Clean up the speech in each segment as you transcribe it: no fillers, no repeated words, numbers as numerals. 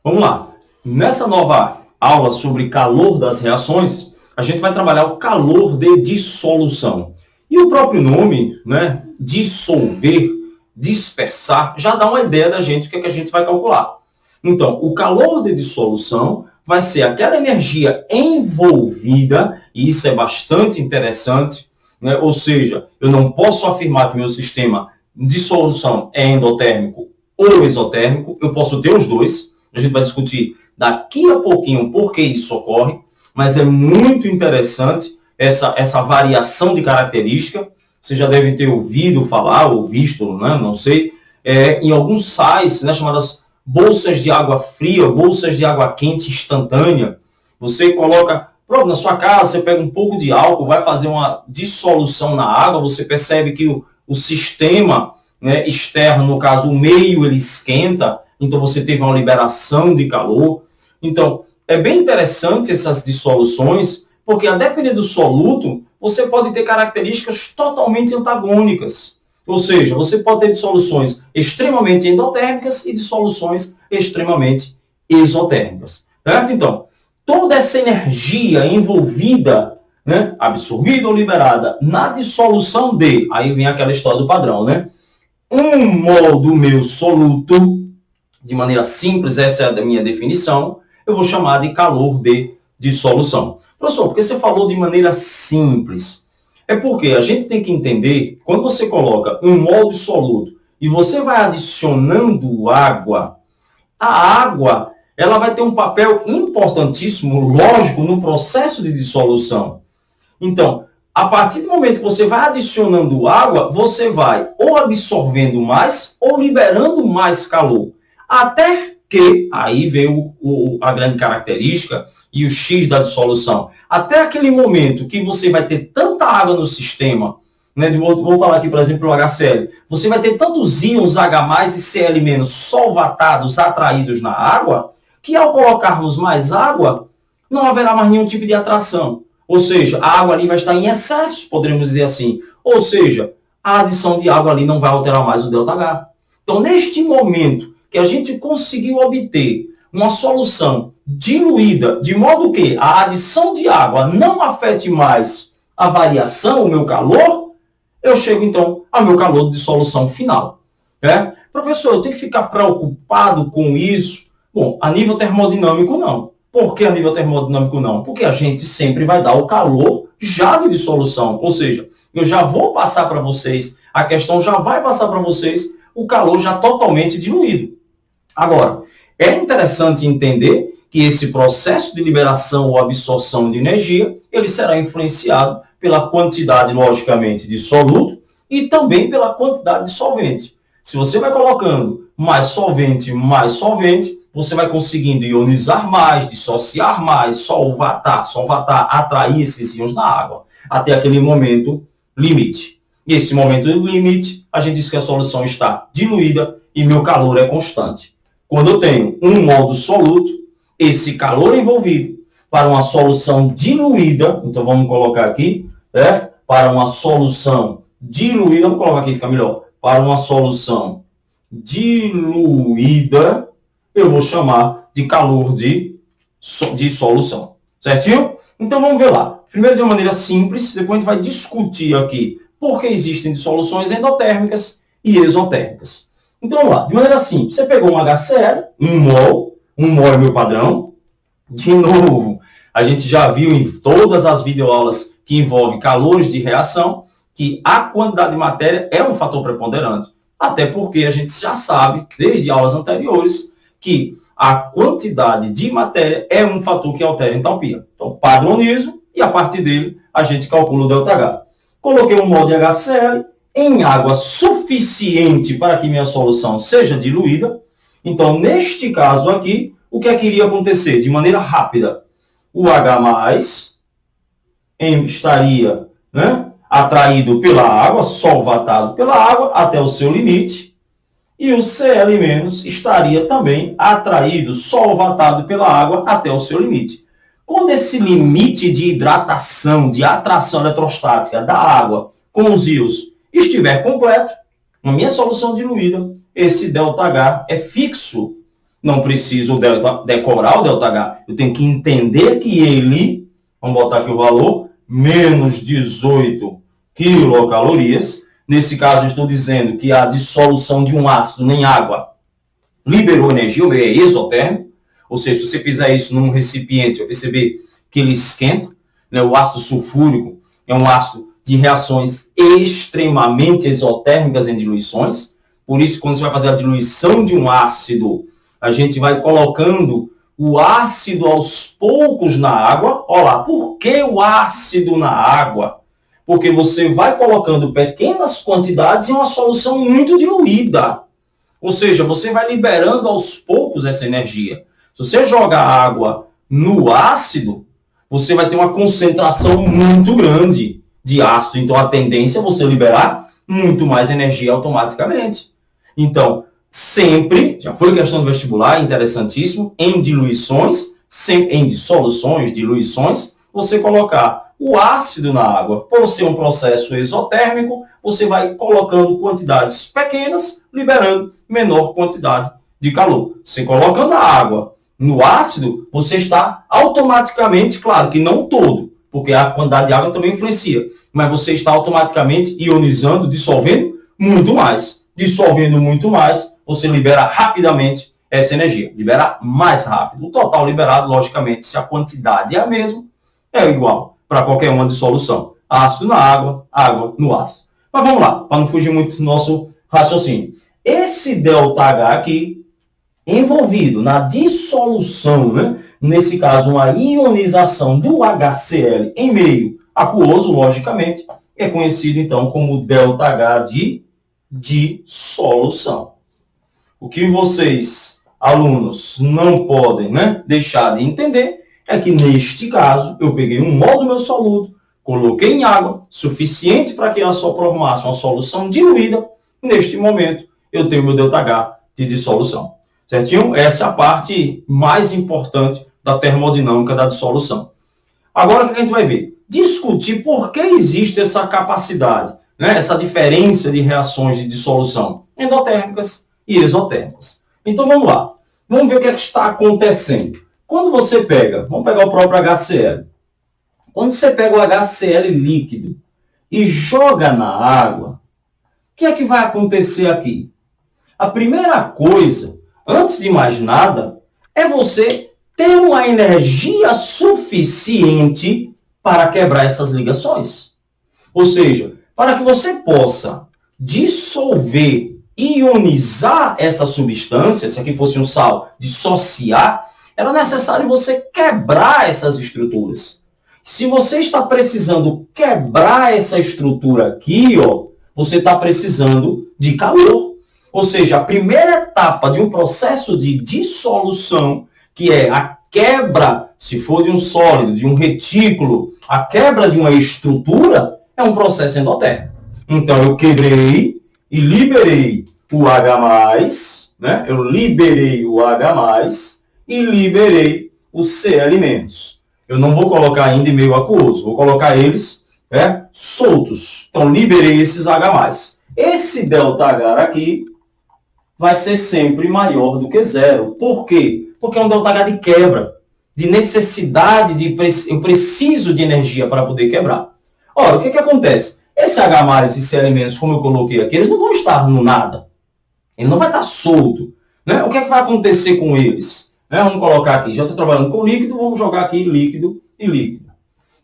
Vamos lá. Nessa nova aula sobre calor das reações, a gente vai trabalhar o calor de dissolução. E o próprio nome, né, dissolver, dispersar, já dá uma ideia da gente do que a gente vai calcular. Então, o calor de dissolução vai ser aquela energia envolvida, e isso é bastante interessante, né? Ou seja, eu não posso afirmar que meu sistema de dissolução é endotérmico ou exotérmico, eu posso ter os dois. A gente vai discutir daqui a pouquinho por que isso ocorre, mas é muito interessante essa variação de característica. Você já deve ter ouvido falar, ou visto, né? Não sei, em alguns sites, né, chamadas bolsas de água fria, bolsas de água quente instantânea. Você coloca, pronto, na sua casa, você pega um pouco de álcool, vai fazer uma dissolução na água, você percebe que o sistema, né, externo, no caso o meio, ele esquenta, então você teve uma liberação de calor. Então, é bem interessante essas dissoluções, porque a depender do soluto, você pode ter características totalmente antagônicas. Ou seja, você pode ter dissoluções extremamente endotérmicas e dissoluções extremamente exotérmicas. Certo? Então, toda essa energia envolvida, né, absorvida ou liberada na dissolução de, aí vem aquela história do padrão, né? 1 mol do meu soluto, de maneira simples, essa é a minha definição, eu vou chamar de calor de dissolução. Professor, por que você falou de maneira simples? É porque a gente tem que entender, quando você coloca 1 mol de soluto e você vai adicionando água, a água ela vai ter um papel importantíssimo, lógico, no processo de dissolução. Então, a partir do momento que você vai adicionando água, você vai ou absorvendo mais ou liberando mais calor. Até que, aí vem a grande característica e o X da dissolução. Até aquele momento que você vai ter tanta água no sistema, né, vou falar aqui, por exemplo, o HCl, você vai ter tantos íons H+, e Cl- solvatados, atraídos na água, que ao colocarmos mais água, não haverá mais nenhum tipo de atração. Ou seja, a água ali vai estar em excesso, poderíamos dizer assim. Ou seja, a adição de água ali não vai alterar mais o ΔH. Então, neste momento que a gente conseguiu obter uma solução diluída, de modo que a adição de água não afete mais a variação, o meu calor, eu chego, então, ao meu calor de dissolução final. Professor, eu tenho que ficar preocupado com isso? Bom, a nível termodinâmico, não. Por que a nível termodinâmico não? Porque a gente sempre vai dar o calor já de dissolução. Ou seja, eu já vou passar para vocês, a questão já vai passar para vocês o calor já totalmente diluído. Agora, é interessante entender que esse processo de liberação ou absorção de energia, ele será influenciado pela quantidade, logicamente, de soluto e também pela quantidade de solvente. Se você vai colocando mais solvente, você vai conseguindo ionizar mais, dissociar mais, solvatar, atrair esses íons na água, até aquele momento limite. E esse momento limite, a gente diz que a solução está diluída e meu calor é constante. Quando eu tenho 1 mol do soluto, esse calor envolvido para uma solução diluída, então vamos colocar aqui, para uma solução diluída, vamos colocar aqui, fica melhor, para uma solução diluída, eu vou chamar de calor de solução, certinho? Então vamos ver lá. Primeiro de uma maneira simples, depois a gente vai discutir aqui por que existem dissoluções endotérmicas e exotérmicas. Então vamos lá, de maneira simples, você pegou um HCl, 1 mol é meu padrão. De novo, a gente já viu em todas as videoaulas que envolvem calores de reação, que a quantidade de matéria é um fator preponderante. Até porque a gente já sabe, desde aulas anteriores, que a quantidade de matéria é um fator que altera a entalpia. Então, padronizo e a partir dele a gente calcula o ΔH. Coloquei 1 mol de HCl em água suficiente para que minha solução seja diluída. Então, neste caso aqui, o que é que iria acontecer? De maneira rápida, o H+, estaria, né, atraído pela água, solvatado pela água até o seu limite, e o Cl- estaria também atraído, solvatado pela água até o seu limite. Quando esse limite de hidratação, de atração eletrostática da água com os íons estiver completo, na minha solução diluída, esse ΔH é fixo. Não preciso decorar o ΔH. Eu tenho que entender que ele, vamos botar aqui o valor, menos 18 quilocalorias. Nesse caso, eu estou dizendo que a dissolução de um ácido em água liberou energia, é exotérmico. Ou seja, se você fizer isso num recipiente, você vai perceber que ele esquenta. Né? O ácido sulfúrico é um ácido de reações extremamente exotérmicas em diluições. Por isso, quando você vai fazer a diluição de um ácido, a gente vai colocando o ácido aos poucos na água. Olha lá, por que o ácido na água? Porque você vai colocando pequenas quantidades em uma solução muito diluída. Ou seja, você vai liberando aos poucos essa energia. Se você joga água no ácido, você vai ter uma concentração muito grande de ácido. Então, a tendência é você liberar muito mais energia automaticamente. Então, sempre, já foi questão do vestibular, interessantíssimo, em diluições, sempre em dissoluções, diluições, você colocar o ácido na água. Por ser um processo exotérmico, você vai colocando quantidades pequenas, liberando menor quantidade de calor. Você colocando a água no ácido, você está automaticamente, claro que não todo, porque a quantidade de água também influencia, mas você está automaticamente ionizando, dissolvendo muito mais. Dissolvendo muito mais, você libera rapidamente essa energia. Libera mais rápido. O total liberado, logicamente, se a quantidade é a mesma, é igual para qualquer uma dissolução. Ácido na água, água no ácido. Mas vamos lá, para não fugir muito do nosso raciocínio. Esse ΔH aqui, envolvido na dissolução, né? Nesse caso, uma ionização do HCl em meio aquoso, logicamente, é conhecido, então, como ΔH de dissolução. O que vocês, alunos, não podem, né, deixar de entender é que, neste caso, eu peguei um mol do meu soludo, coloquei em água, suficiente para que ela só formasse uma solução diluída. Neste momento, eu tenho meu ΔH de dissolução. Certinho? Essa é a parte mais importante da termodinâmica da dissolução. Agora, o que a gente vai ver? Discutir por que existe essa capacidade, né? Essa diferença de reações de dissolução endotérmicas e exotérmicas. Então, vamos lá. Vamos ver o que é que está acontecendo. Quando você pega, vamos pegar o próprio HCl. Quando você pega o HCl líquido e joga na água, o que é que vai acontecer aqui? A primeira coisa, antes de mais nada, é você ter uma energia suficiente para quebrar essas ligações. Ou seja, para que você possa dissolver, ionizar essa substância, se aqui fosse um sal, dissociar, era necessário você quebrar essas estruturas. Se você está precisando quebrar essa estrutura aqui, ó, você está precisando de calor. Ou seja, a primeira etapa de um processo de dissolução, que é a quebra, se for de um sólido, de um retículo, a quebra de uma estrutura, é um processo endotérmico. Então, eu quebrei e liberei o H+, né? Eu liberei o H+, e liberei os C-alimentos. Eu não vou colocar ainda em meio aquoso, vou colocar eles soltos. Então, liberei esses H+. Esse ΔH aqui vai ser sempre maior do que zero. Por quê? Porque é um ΔH de quebra, de necessidade, eu preciso de energia para poder quebrar. Ora, o que acontece? Esse H+, esses elementos, como eu coloquei aqui, eles não vão estar no nada. Ele não vai estar solto. Né? O que vai acontecer com eles? Vamos colocar aqui, já estou trabalhando com líquido, vamos jogar aqui líquido e líquido.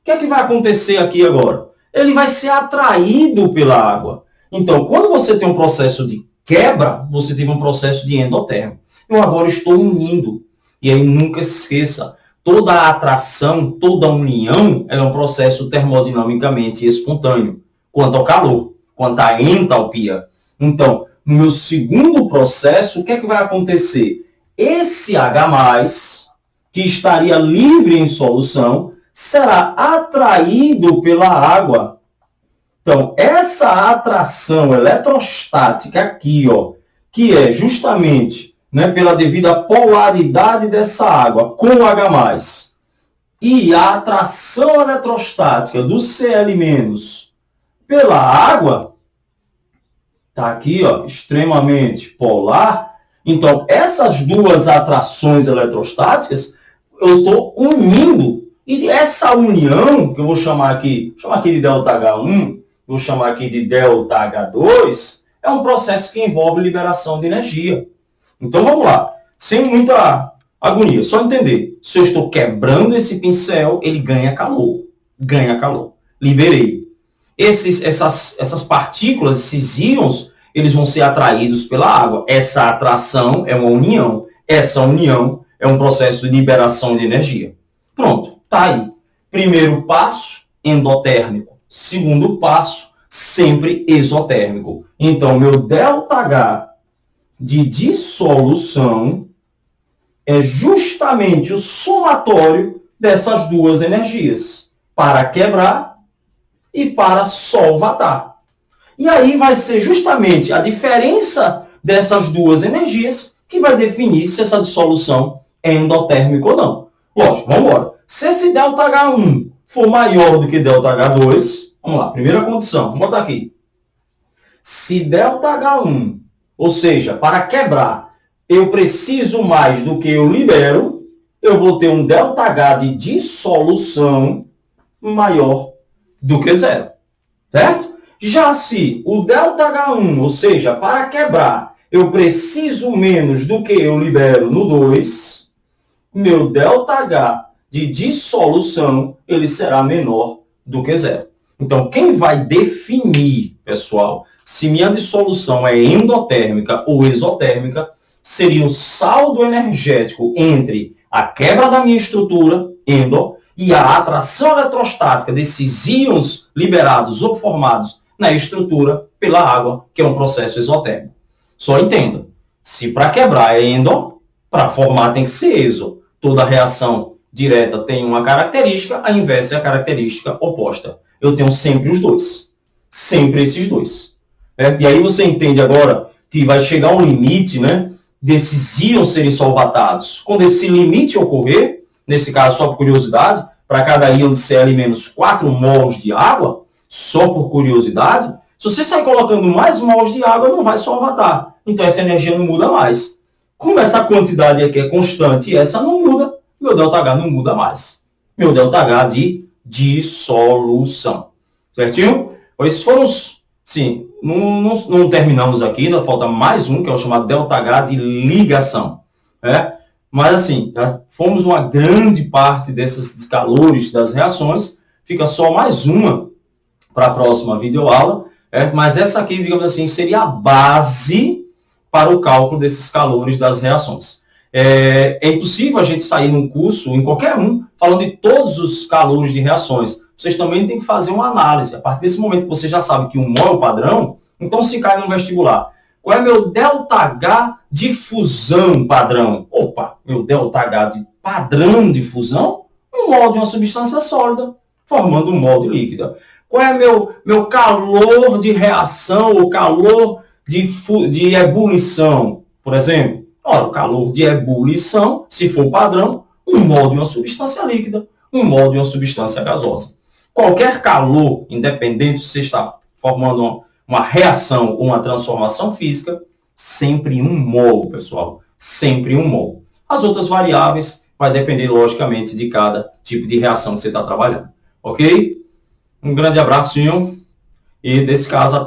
O que vai acontecer aqui agora? Ele vai ser atraído pela água. Então, quando você tem um processo de quebra, você teve um processo de endotérmico. Eu agora estou unindo. E aí nunca se esqueça, toda a atração, toda a união é um processo termodinamicamente espontâneo. Quanto ao calor, quanto à entalpia. Então, no meu segundo processo, o que vai acontecer? Esse H+, que estaria livre em solução, será atraído pela água. Então, essa atração eletrostática aqui, ó, que é justamente, né, pela devida polaridade dessa água com o H+, e a atração eletrostática do Cl- pela água, está aqui, ó, extremamente polar, Então, essas duas atrações eletrostáticas, eu estou unindo. E essa união, que eu vou chamar aqui de ΔH1, vou chamar aqui de ΔH2, é um processo que envolve liberação de energia. Então, vamos lá. Sem muita agonia, só entender. Se eu estou quebrando esse pincel, ele ganha calor. Ganha calor. Liberei. Essas partículas, esses íons, eles vão ser atraídos pela água. Essa atração é uma união. Essa união é um processo de liberação de energia. Pronto, tá aí. Primeiro passo, endotérmico. Segundo passo, sempre exotérmico. Então, meu ΔH de dissolução é justamente o somatório dessas duas energias, para quebrar e para solvatar. E aí vai ser justamente a diferença dessas duas energias que vai definir se essa dissolução é endotérmica ou não. Lógico, vamos embora. Se esse ΔH1 for maior do que ΔH2, vamos lá, primeira condição, vamos botar aqui. Se ΔH1, ou seja, para quebrar, eu preciso mais do que eu libero, eu vou ter um ΔH de dissolução maior do que zero, certo? Já se o ΔH1, ou seja, para quebrar, eu preciso menos do que eu libero no 2, meu ΔH de dissolução, ele será menor do que zero. Então, quem vai definir, pessoal, se minha dissolução é endotérmica ou exotérmica, seria o saldo energético entre a quebra da minha estrutura, endo, e a atração eletrostática desses íons liberados ou formados na estrutura pela água, que é um processo exotérmico. Só entenda, se para quebrar é endo, para formar tem que ser exo. Toda reação direta tem uma característica, a inversa é a característica oposta. Eu tenho sempre os dois. Sempre esses dois. E aí você entende agora que vai chegar um limite, né, desses íons serem solvatados. Quando esse limite ocorrer, nesse caso só por curiosidade, para cada íon de Cl menos 4 mols de água, só por curiosidade, se você sair colocando mais mols de água, não vai solvatar. Então essa energia não muda mais. Como essa quantidade aqui é constante e essa não muda, meu ΔH não muda mais. Meu ΔH de dissolução. Certinho? Esses foram os... Sim, não terminamos aqui, ainda falta mais um, que é o chamado ΔH de ligação. Mas assim, já fomos uma grande parte desses calores das reações, fica só mais uma para a próxima videoaula, mas essa aqui, digamos assim, seria a base para o cálculo desses calores das reações. É impossível a gente sair num curso, em qualquer um, falando de todos os calores de reações. Vocês também têm que fazer uma análise. A partir desse momento que você já sabe que um mol é o padrão, então se cai no vestibular. Qual é meu ΔH de fusão padrão? Opa, meu ΔH de padrão de fusão? Um mol de uma substância sólida, formando um mol de líquida. Qual é meu calor de reação, ou calor de ebulição? Por exemplo, ora, o calor de ebulição, se for padrão, um mol de uma substância líquida, um mol de uma substância gasosa. Qualquer calor, independente se você está formando uma reação ou uma transformação física, sempre um mol, pessoal. Sempre um mol. As outras variáveis vai depender, logicamente, de cada tipo de reação que você está trabalhando. Ok? Um grande abraço e, nesse caso, até a